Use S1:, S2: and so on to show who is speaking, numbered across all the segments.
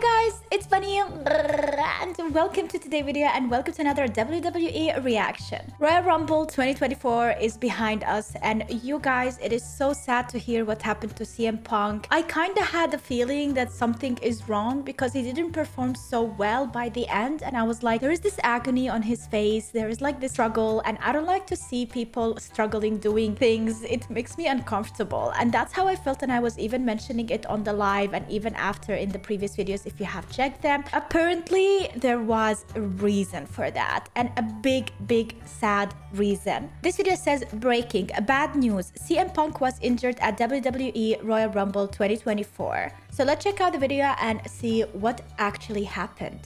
S1: guys, it's Bunny and welcome to today's video and welcome to another WWE reaction. Royal Rumble 2024 is behind us and you guys, it is so sad to hear what happened to CM Punk. I kind of had a feeling that something is wrong because he didn't perform so well by the end, and I was like, there is this agony on his face, there is like this struggle, and I don't like to see people struggling doing things. It makes me uncomfortable, and that's how I felt, and I was even mentioning it on the live and even after in the previous videos if you have checked them. Apparently there was a reason for that, and a big sad reason. This video says breaking bad news, CM Punk was injured at WWE Royal Rumble 2024. So let's check out the video and see what actually happened.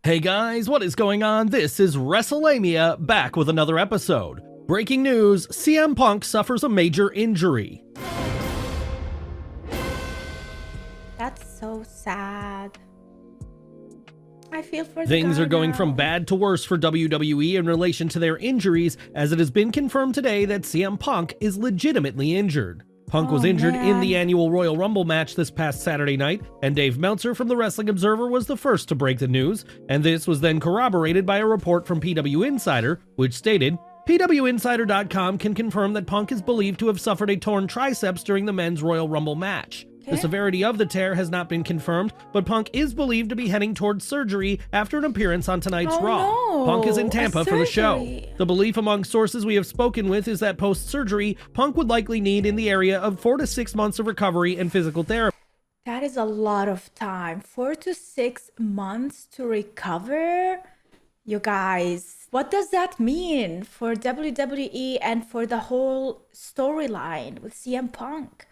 S2: Hey guys, what is going on? This is WrestleMania back with another episode. Breaking news, CM Punk suffers a major injury.
S1: That's so sad. I feel for
S2: Things are going
S1: now.
S2: from bad to worse for WWE in relation to their injuries, as it has been confirmed today that CM Punk is legitimately injured. Punk was injured in the annual Royal Rumble match this past Saturday night, and Dave Meltzer from the Wrestling Observer was the first to break the news, and this was then corroborated by a report from PW Insider, which stated, PWInsider.com can confirm that Punk is believed to have suffered a torn triceps during the men's Royal Rumble match. The severity of the tear has not been confirmed, but Punk is believed to be heading towards surgery after an appearance on tonight's Raw.
S1: No.
S2: Punk is in Tampa for the show.
S1: Surgery.
S2: The belief among sources we have spoken with is that post-surgery, Punk would likely need in the area of 4 to 6 months of recovery and physical therapy.
S1: That is a lot of time. 4 to 6 months to recover? You guys, what does that mean for WWE and for the whole storyline with CM Punk?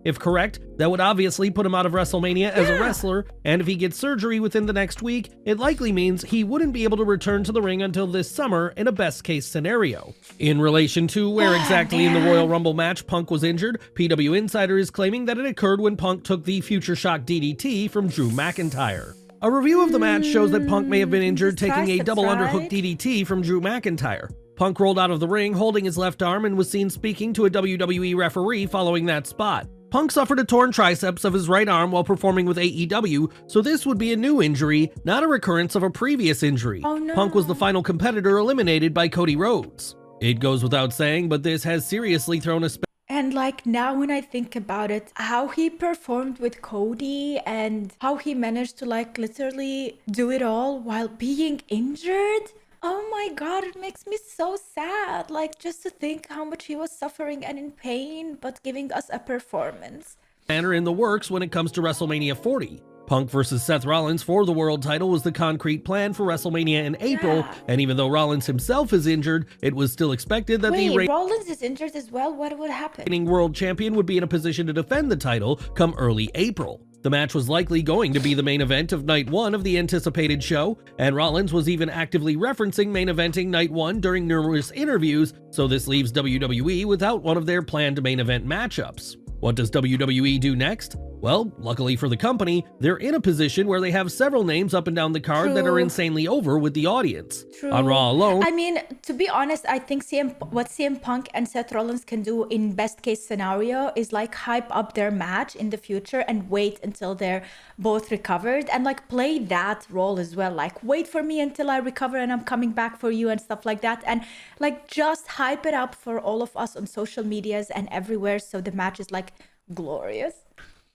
S2: If correct, that would obviously put him out of WrestleMania as a wrestler, and if he gets surgery within the next week, it likely means he wouldn't be able to return to the ring until this summer in a best-case scenario. In relation to where exactly in the Royal Rumble match Punk was injured, PW Insider is claiming that it occurred when Punk took the Future Shock DDT from Drew McIntyre. A review of the match shows that Punk may have been injured taking a double underhook DDT from Drew McIntyre. Punk rolled out of the ring holding his left arm and was seen speaking to a WWE referee following that spot. Punk suffered a torn triceps of his right arm while performing with AEW, so this would be a new injury, not a recurrence of a previous injury.
S1: Oh, no.
S2: Punk was the final competitor eliminated by Cody Rhodes. It goes without saying, but this has seriously thrown a
S1: And like now when I think about it, how he performed with Cody and how he managed to like literally do it all while being injured. Oh my god, it makes me so sad. Like just to think how much he was suffering and in pain, but giving us a performance.
S2: Banner in the works when it comes to WrestleMania 40. Punk versus Seth Rollins for the world title was the concrete plan for WrestleMania in April, and even though Rollins himself is injured, it was still expected that the
S1: Rollins is injured as well? What would happen?
S2: reigning world champion would be in a position to defend the title come early April. The match was likely going to be the main event of Night 1 of the anticipated show, and Rollins was even actively referencing main eventing Night 1 during numerous interviews, so this leaves WWE without one of their planned main event matchups. What does WWE do next? Well, luckily for the company, they're in a position where they have several names up and down the card that are insanely over with the audience. On Raw alone,
S1: I mean, to be honest, I think what CM Punk and Seth Rollins can do in best case scenario is like hype up their match in the future and wait until they're both recovered and like play that role as well. Like wait for me until I recover and I'm coming back for you and stuff like that. And like just hype it up for all of us on social medias and everywhere so the match is like glorious.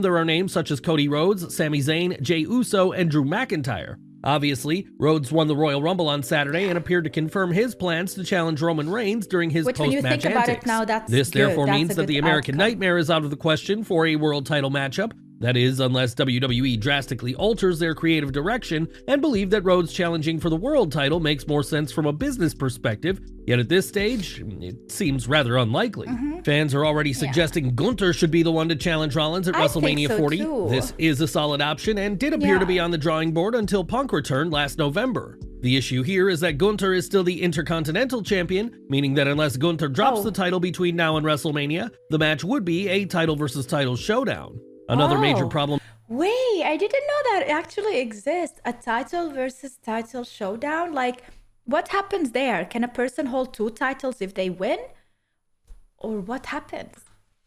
S2: there are names such as Cody Rhodes, Sami Zayn, Jey Uso, and Drew McIntyre. Obviously, Rhodes won the Royal Rumble on Saturday and appeared to confirm his plans to challenge Roman Reigns during his post-match antics. This therefore means that the American Nightmare is out of the question for a world title matchup. That is, unless WWE drastically alters their creative direction and believe that Rhodes challenging for the world title makes more sense from a business perspective, yet at this stage, it seems rather unlikely. Fans are already suggesting Gunther should be the one to challenge Rollins at WrestleMania 40. This is a solid option and did appear to be on the drawing board until Punk returned last November. The issue here is that Gunther is still the Intercontinental Champion, meaning that unless Gunther drops the title between now and WrestleMania, the match would be a title versus title showdown. Another major problem.
S1: Wait, I didn't know that actually exists. A title versus title showdown? Like, what happens there? Can a person hold two titles if they win? Or what happens?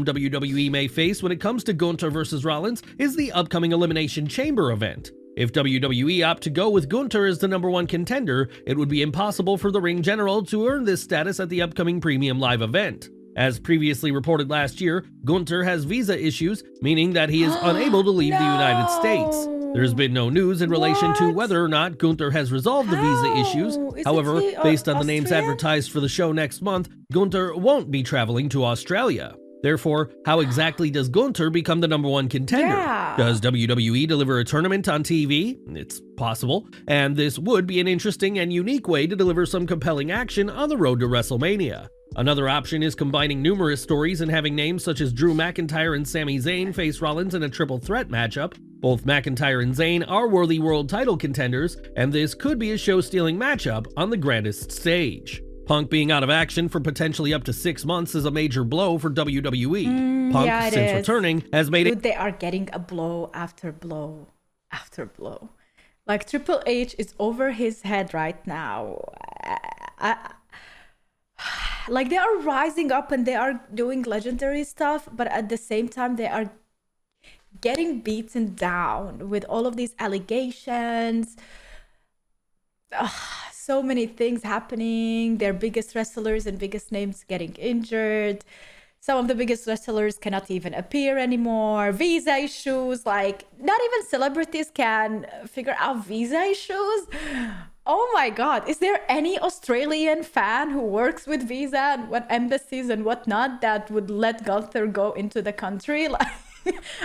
S2: WWE may face when it comes to Gunther versus Rollins is the upcoming Elimination Chamber event. If WWE opt to go with Gunther as the #1 contender, it would be impossible for the ring general to earn this status at the upcoming Premium Live event. As previously reported last year, Gunther has visa issues, meaning that he is unable to leave the United States. There's been no news in relation to whether or not Gunther has resolved the visa issues. However, based on the names advertised for the show next month, Gunther won't be traveling to Australia. Therefore, how exactly does Gunther become the #1 contender? Does WWE deliver a tournament on TV? It's possible, and this would be an interesting and unique way to deliver some compelling action on the road to WrestleMania. Another option is combining numerous stories and having names such as Drew McIntyre and Sami Zayn face Rollins in a triple threat matchup. Both McIntyre and Zayn are worthy world title contenders, and this could be a show-stealing matchup on the grandest stage. Punk being out of action for potentially up to 6 months is a major blow for WWE. Punk, since returning, has made it.
S1: They are getting a blow after blow after blow. Like Triple H is over his head right now. Like they are rising up and they are doing legendary stuff, but at the same time they are getting beaten down with all of these allegations. So many things happening. Their biggest wrestlers and biggest names getting injured. Some of the biggest wrestlers cannot even appear anymore. Visa issues, like not even celebrities can figure out visa issues. Oh my God, is there any Australian fan who works with visa and what embassies and whatnot that would let Gunther go into the country? Like,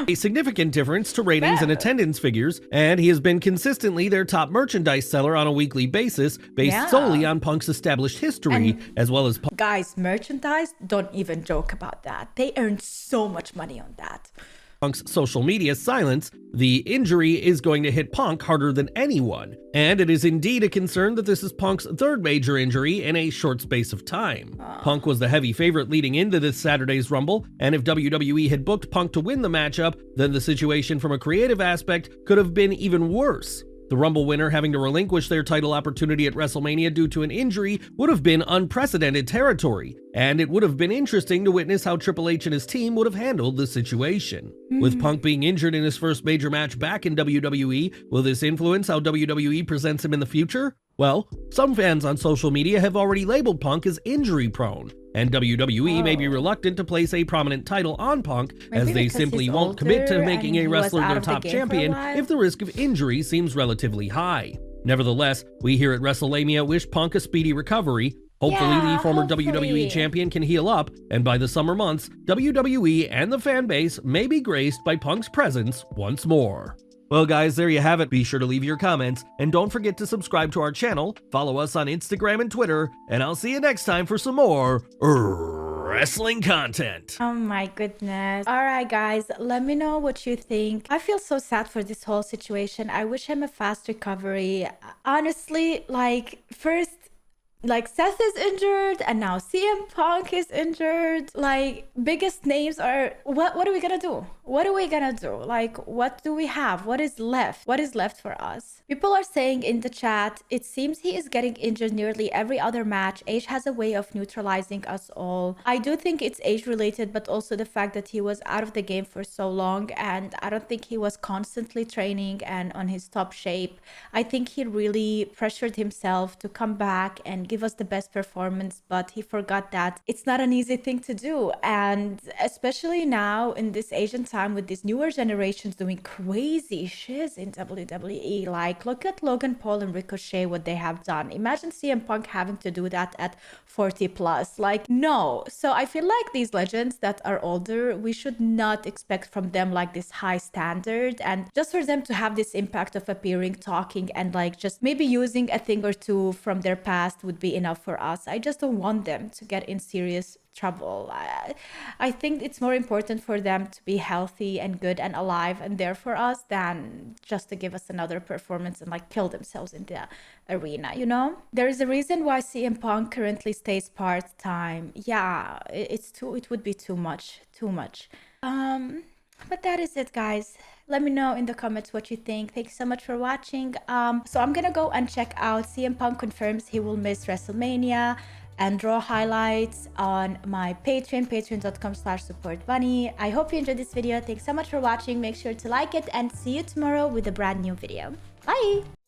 S2: a significant difference to ratings and attendance figures, and he has been consistently their top merchandise seller on a weekly basis based solely on Punk's established history, as well as
S1: guys, merchandise, don't even joke about that. They earn so much money on that.
S2: Punk's social media silence. The injury is going to hit Punk harder than anyone, and it is indeed a concern that this is Punk's 3rd major injury in a short space of time. Punk was the heavy favorite leading into this Saturday's Rumble, and if WWE had booked Punk to win the matchup, then the situation from a creative aspect could have been even worse. The Rumble winner having to relinquish their title opportunity at WrestleMania due to an injury would have been unprecedented territory, and it would have been interesting to witness how Triple H and his team would have handled the situation. With Punk being injured in his first major match back in WWE, will this influence how WWE presents him in the future? Well, some fans on social media have already labeled Punk as injury-prone, and WWE may be reluctant to place a prominent title on Punk, as they simply won't commit to making a wrestler their top champion if the risk of injury seems relatively high. Nevertheless, we here at WrestleMania wish Punk a speedy recovery. Hopefully, the former WWE champion can heal up, and by the summer months, WWE and the fan base may be graced by Punk's presence once more. Well guys, there you have it. Be sure to leave your comments, and don't forget to subscribe to our channel, follow us on Instagram and Twitter, and I'll see you next time for some more wrestling content.
S1: Oh my goodness. All right guys, let me know what you think. I feel so sad for this whole situation. I wish him a fast recovery. Honestly, like first, like Seth is injured and now CM Punk is injured. Like biggest names are, what are we gonna do? What are we gonna do? Like, what do we have? What is left? What is left for us? People are saying in the chat, it seems he is getting injured nearly every other match. Age has a way of neutralizing us all. I do think it's age related, but also the fact that he was out of the game for so long, and I don't think he was constantly training and on his top shape. I think he really pressured himself to come back and give us the best performance, but he forgot that it's not an easy thing to do. And especially now in this Asian time with these newer generations doing crazy shiz in WWE, like look at Logan Paul and Ricochet, what they have done. Imagine CM Punk having to do that at 40 plus. Like, no. So I feel like these legends that are older, we should not expect from them like this high standard, and just for them to have this impact of appearing, talking, and like just maybe using a thing or two from their past would be enough for us. I just don't want them to get in serious trouble. I think it's more important for them to be healthy and good and alive and there for us than just to give us another performance and like kill themselves in the arena, you know? There is a reason why CM Punk currently stays part-time. Yeah, it would be too much. But that is it, guys. Let me know in the comments what you think. Thanks so much for watching. So I'm gonna go and check out CM Punk confirms he will miss WrestleMania. and Raw highlights on my Patreon, patreon.com/supportbunny. I hope you enjoyed this video. Thanks so much for watching. Make sure to like it and see you tomorrow with a brand new video. Bye!